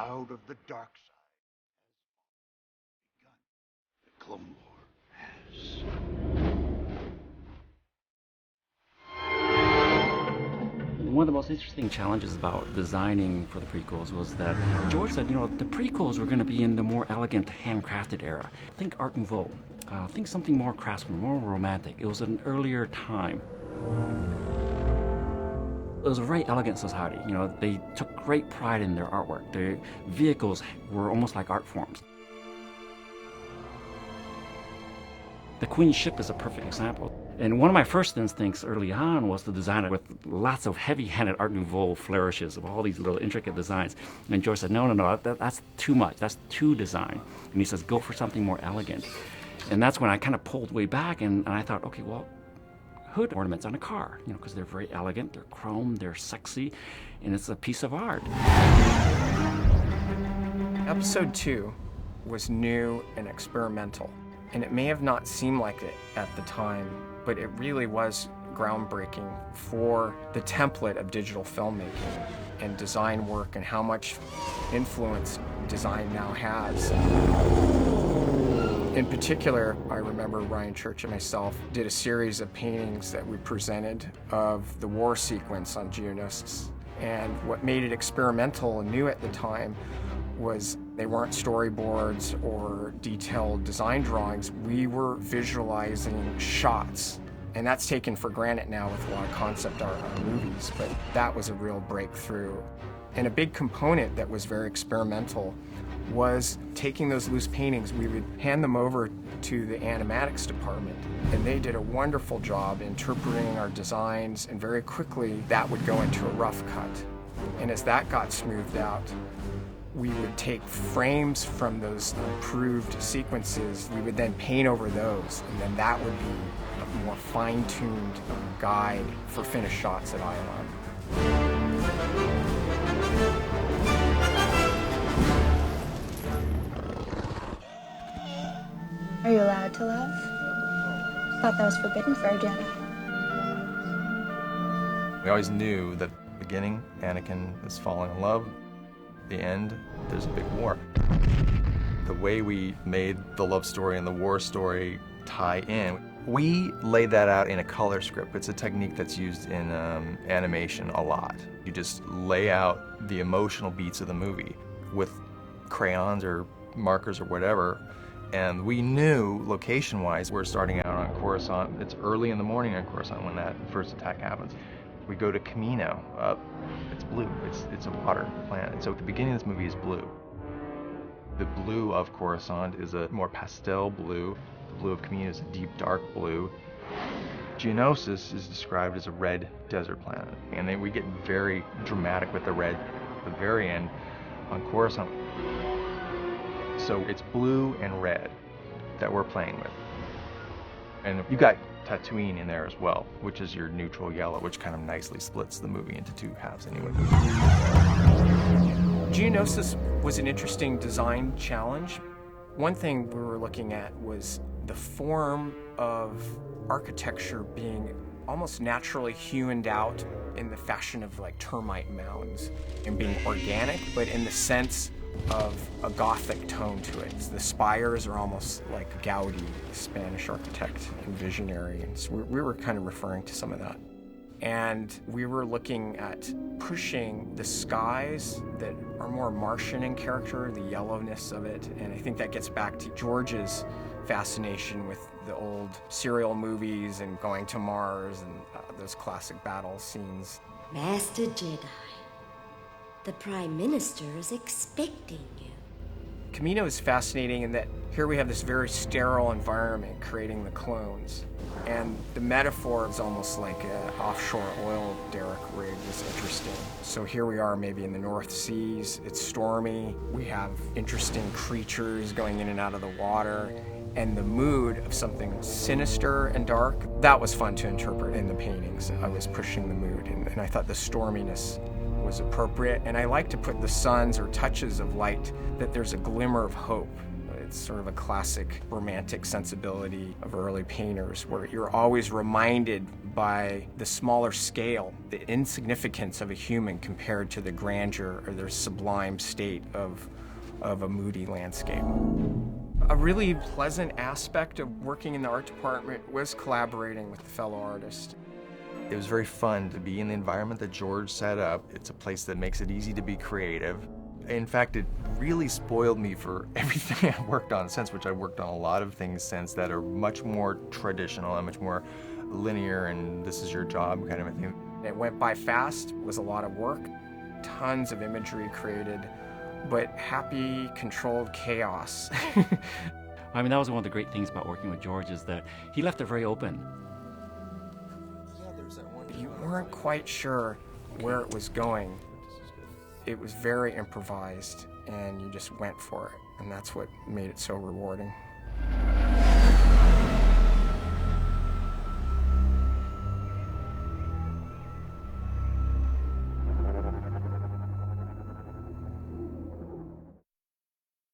cloud of the dark side has begun. The Clone War has. One of the most interesting challenges about designing for the prequels was that George said, the prequels were going to be in the more elegant, handcrafted era. Think Art Nouveau. Think something more craftsman, more romantic. It was an earlier time. It was a very elegant society. They took great pride in their artwork. Their vehicles were almost like art forms. The Queen's ship is a perfect example. And one of my first instincts early on was to design it with lots of heavy-handed Art Nouveau flourishes of all these little intricate designs. And George said, no, that's too much. That's too design. And he says, go for something more elegant. And that's when I kind of pulled way back and I thought, okay, well, hood ornaments on a car, because they're very elegant, they're chrome, they're sexy, and it's a piece of art. Episode 2 was new and experimental. And it may have not seemed like it at the time, but it really was groundbreaking for the template of digital filmmaking and design work and how much influence design now has. In particular, I remember Ryan Church and myself did a series of paintings that we presented of the war sequence on Geonosis. And what made it experimental and new at the time was they weren't storyboards or detailed design drawings. We were visualizing shots. And that's taken for granted now with a lot of concept art on movies, but that was a real breakthrough. And a big component that was very experimental was taking those loose paintings. We would hand them over to the animatics department, and they did a wonderful job interpreting our designs, and very quickly that would go into a rough cut. And as that got smoothed out, we would take frames from those improved sequences, we would then paint over those, and then that would be a more fine-tuned guide for finished shots at ILM. Are you allowed to love? Thought that was forbidden for a Jedi. We always knew that at the beginning, Anakin is falling in love. The end, there's a big war. The way we made the love story and the war story tie in, we laid that out in a color script. It's a technique that's used in animation a lot. You just lay out the emotional beats of the movie with crayons or markers or whatever. And we knew, location-wise, we're starting out on Coruscant. It's early in the morning on Coruscant when that first attack happens. We go to Camino. It's blue. It's a water planet. So at the beginning of this movie is blue. The blue of Coruscant is a more pastel blue. The blue of Camino is a deep, dark blue. Geonosis is described as a red desert planet. And then we get very dramatic with the red at the very end on Coruscant. So it's blue and red that we're playing with. And you got Tatooine in there as well, which is your neutral yellow, which kind of nicely splits the movie into two halves anyway. Geonosis was an interesting design challenge. One thing we were looking at was the form of architecture being almost naturally hewn out in the fashion of like termite mounds and being organic, but in the sense of a Gothic tone to it. The spires are almost like Gaudi, the Spanish architect and visionary. And so we were kind of referring to some of that. And we were looking at pushing the skies that are more Martian in character, the yellowness of it. And I think that gets back to George's fascination with the old serial movies and going to Mars and those classic battle scenes. Master Jedi, the Prime Minister is expecting you. Camino is fascinating in that here we have this very sterile environment creating the clones. And the metaphor is almost like an offshore oil derrick rig is interesting. So here we are maybe in the North Seas, it's stormy, we have interesting creatures going in and out of the water, and the mood of something sinister and dark, that was fun to interpret in the paintings. I was pushing the mood, and I thought the storminess was appropriate. And I like to put the suns or touches of light, that there's a glimmer of hope. It's sort of a classic romantic sensibility of early painters where you're always reminded by the smaller scale, the insignificance of a human compared to the grandeur or the sublime state of a moody landscape. A really pleasant aspect of working in the art department was collaborating with fellow artists. It was very fun to be in the environment that George set up. It's a place that makes it easy to be creative. In fact, it really spoiled me for everything I've worked on since, which I've worked on a lot of things since that are much more traditional and much more linear and this is your job kind of a thing. It went by fast, was a lot of work, tons of imagery created, but happy, controlled chaos. I mean, that was one of the great things about working with George is that he left it very open. You weren't quite sure where it was going. It was very improvised, and you just went for it, and that's what made it so rewarding.